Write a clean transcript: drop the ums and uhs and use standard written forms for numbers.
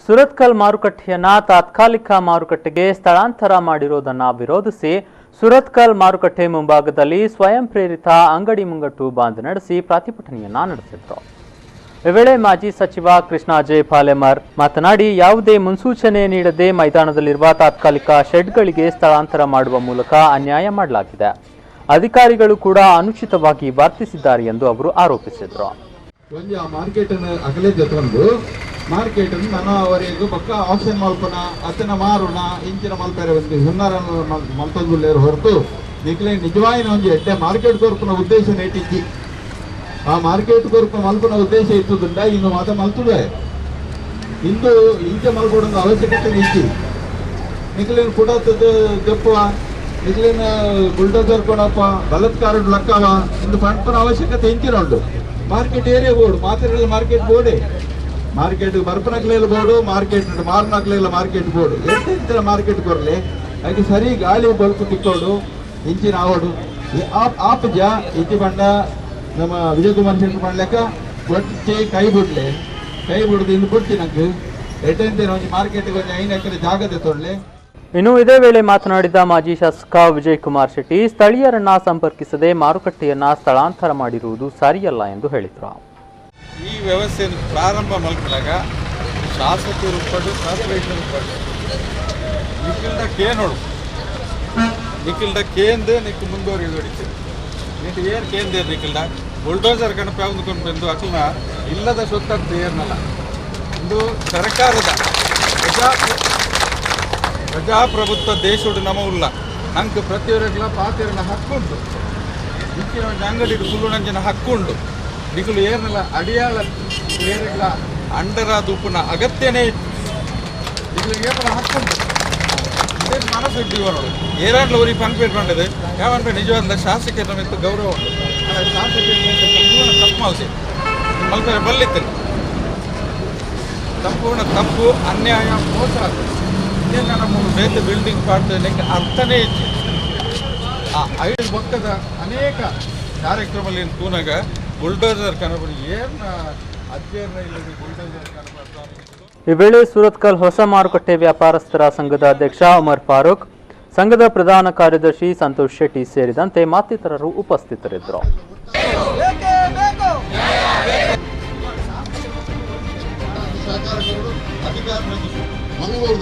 ಸುರತ್ಕಲ್ ಮಾರುಕಟ್ಟೆಯನ್ನ ತಾತ್ಕಾಲಿಕ ಮಾರುಕಟ್ಟೆಗೆ ಸ್ಥಳಾಂತರ ಮಾಡಿರುವುದನ್ನು ವಿರೋಧಿಸಿ ಸುರತ್ಕಲ್ ಮಾರುಕಟ್ಟೆ ಮುಂಭಾಗದಲ್ಲಿ ಸ್ವಯಂ ಪ್ರೇರಿತ ಅಂಗಡಿ ಮುಂಗಟ್ಟು ಬಂದ್ ನಡೆಸಿ ಪ್ರತಿಭಟನೆಯನ್ನ ನಡೆಸಿದರು. ಈ ವೇಳೆ ಮಾಜಿ ಸಚಿವ ಕೃಷ್ಣ ಜೆ ಪಾಲೆಮರ್ ಮಾತನಾಡಿ, ಯಾವುದೇ ಮುನ್ಸೂಚನೆ ನೀಡದೆ ಮೈದಾನದಲ್ಲಿರುವ ತಾತ್ಕಾಲಿಕ ಶೆಡ್ಗಳಿಗೆ ಸ್ಥಳಾಂತರ ಮಾಡುವ ಮೂಲಕ ಅನ್ಯಾಯ ಮಾಡಲಾಗಿದೆ. ಅಧಿಕಾರಿಗಳು ಕೂಡ ಅನುಚಿತವಾಗಿ ವರ್ತಿಸಿದ್ದಾರೆ ಎಂದು ಅವರು ಆರೋಪಿಸಿದರು. ಮಾರ್ಕೆಟ್ ನನವರೆಗೂ ಪಕ್ಕ ಆಪ್ಷನ್ ಮಲ್ಪನ ಅತನ ಮಾರುಣ ಇಂಚಿನ ಮಲ್ಪೆರೆ ಒಂದು ಹುನ್ನಾರ ಮಲ್ಪಂದುಲ್ಲೇರು ಹೊರತು ನಿಕ್ಲೆ ನಿಜವಾಯಿನ ಒಂದು ಎಡ್ಡೆ ಮಾರ್ಕೆಟ್ ಕೊರ್ಪುನ ಉದ್ದೇಶ ನೆಟ್ಟಿಚ್ಚಿ ಆ ಮಾರ್ಕೆಟ್ ಕೊರ್ಪು ಮಲ್ಪನ ಉದ್ದೇಶ ಇತ್ತುದುಂಡ ಇನ್ನು ಮಾತ ಮಲ್ತುಡೆ ಇಂದು ಇಂಚೆ ಮಲ್ಪಡೋದು ಅವಶ್ಯಕತೆ ಇಚ್ಚಿ ನಿಕ್ಲಿನ ಪುಡತ್ತದ ದೆಪ್ಪುವ ನಿಕ್ಲಿನ ಬುಲ್ಡೋಸರ್ ಕೊಡಪ್ಪ ಬಲತ್ಕಾರ ಲಕ್ಕವ ಇಂದು ಪಂಪನ ಅವಶ್ಯಕತೆ ಇಂಚಿರೋಡು ಮಾರ್ಕೆಟ್ ಏರಿಯಾ ಬೋರ್ಡು ಮಾತಿರಲ್ಲ ಮಾರ್ಕೆಟ್ ಬೋರ್ಡೇ ಮಾರ್ಕೆಟ್ ಬರ್ಪನಕ್ಲೆಲ್ಲ ಬೋರ್ಡು ಮಾರ್ಕೆಟ್ ಮಾರ್ನಕ್ಲೆಲ್ಲ ಮಾರ್ಕೆಟ್ ಬೋರ್ಡು ಎಂತ ಮಾರ್ಕೆಟ್ ಕೊರಲಿ ಹಾಗೆ ಸರಿ ಗಾಳಿ ಬಲ್ಕು ತಿಕ್ಕೋಡು ಇಂಚಿನ ಆವಡು ಆಪ್ ಜಾ ಇಂಚಿ ಬಂಡ ನಮ್ಮ ವಿಜಯ್ ಕುಮಾರ್ ಶೆಟ್ಟಿ ಮಾಡ್ಲಿಕ್ಕ ಒಟ್ಟೆ ಕೈ ಬಿಡುದು ಇನ್ನು ಬಿಡ್ತಿ ನಂಗೆ ಎಟ್ಟಂತೇನೆ ಒಂದು ಮಾರ್ಕೆಟ್ಗೆ ಒಂದು 5 ಎಕರೆ ಜಾಗದ ತೊಳ್ಳೆ. ಇನ್ನು ಇದೇ ವೇಳೆ ಮಾತನಾಡಿದ ಮಾಜಿ ಶಾಸಕ ವಿಜಯ್ ಕುಮಾರ್ ಶೆಟ್ಟಿ, ಸ್ಥಳೀಯರನ್ನ ಸಂಪರ್ಕಿಸದೆ ಮಾರುಕಟ್ಟೆಯನ್ನ ಸ್ಥಳಾಂತರ ಮಾಡಿರುವುದು ಸರಿಯಲ್ಲ ಎಂದು ಹೇಳಿದರು. ಈ ವ್ಯವಸ್ಥೆ ಪ್ರಾರಂಭ ಮಲ್ಪಲಾಗ ಶಾಸಕರು ಪಡು ಕಾರ್ಪೊರೇಷನ್ ಪಡು ನಿಖಿಲ್ಡ ಕೇ ನೋಡು ನಿಖಿಲ್ಡ ಕೇಂದ್ರ ನಿಖಿಲ್ ಮುಂದುವರಿದು ಹೊಡಿತೀವಿ ನಿಟ್ಟು ಏರ್ ಕೇಂದ್ರ ನಿಖಿಲ್ಡ ಬುಲ್ಡೋಸರ್ ಕಣಪ ಯಾವ್ದುಕೊಂಡು ಬಂದು ಅಕ್ಲನ ಇಲ್ಲದ ಸೊತ್ತಂತ ಏರ್ನಲ್ಲ ಇದು ಸರ್ಕಾರದ ಪ್ರಜಾಪ್ರಭುತ್ವ ದೇಶದ ನಮವುಲ್ಲ ನಂಗೆ ಪ್ರತಿಯೊಬ್ಬರಿಗೆಲ್ಲ ಪಾತಿರನ ಹಕ್ಕುಂಟು ನಿಕ್ಕಿನ ಅಂಗಡಿ ಸುಳ್ಳುನಂಜಿನ ಹಕ್ಕುಂಟು ನಿಖಲು ಏರ್ನಲ್ಲ ಅಡಿಯಾಳ ಏರಿಗಳ ಅಂಡರ ದುಪ್ಪನ ಅಗತ್ಯನೇ ನಿಖಲಿಗೆ ಏರ್ನ ಹಕ್ಕುಂಟು ಇದೇ ಮನಸ್ಸು ನೋಡು ಏರಾಡ್ಲ ಊರಿಗೆ ಪನ್ಪೇಟ್ ಮಾಡಿದೆ ಯಾವನ್ಪೇ ನಿಜವಾದ ಶಾಸಕ ನಮ್ಮಿತ್ತು ಗೌರವ ಉಂಟು ಶಾಸಕ ಸಂಪೂರ್ಣ ತಪ್ಪು ಮಾಲ್ಸಿ ಮಲ್ಪೆ ಬಲ್ಲಿತ್ತು ಸಂಪೂರ್ಣ ತಪ್ಪು ಅನ್ಯಾಯ ಮೋಸ ಆಗ್ತದೆ ಇದೇ ನಮ್ಮ ಬೇತ ಬಿಲ್ಡಿಂಗ್ ಪಾಡ್ತದೆ ಅರ್ಥನೇ ಇತ್ತು ಆ 5 ಪಕ್ಕದ ಅನೇಕ ಕಾರ್ಯಕ್ರಮದಲ್ಲಿ ಕೂನಾಗ ಬುಲ್ಡೋಸರ್ ಕನಬಡಿ ಏನು ಅಧ್ಯಯನ ಇಲ್ಲದೆ ಬುಲ್ಡೋಸರ್ ಕನಬ. ಈ ವೇಳೆ ಸುರತ್ಕಲ್ ಹೊಸ ಮಾರುಕಟ್ಟೆ ವ್ಯಾಪಾರಸ್ಥರ ಸಂಘದ ಅಧ್ಯಕ್ಷ ಉಮರ್ ಫಾರೂಕ್, ಸಂಘದ ಪ್ರಧಾನ ಕಾರ್ಯದರ್ಶಿ ಸಂತೋಷ್ ಶೆಟ್ಟಿ ಸೇರಿದಂತೆ ಮತ್ತಿತರರು ಉಪಸ್ಥಿತರಿದ್ದರು. ಮಂಗಳೂರು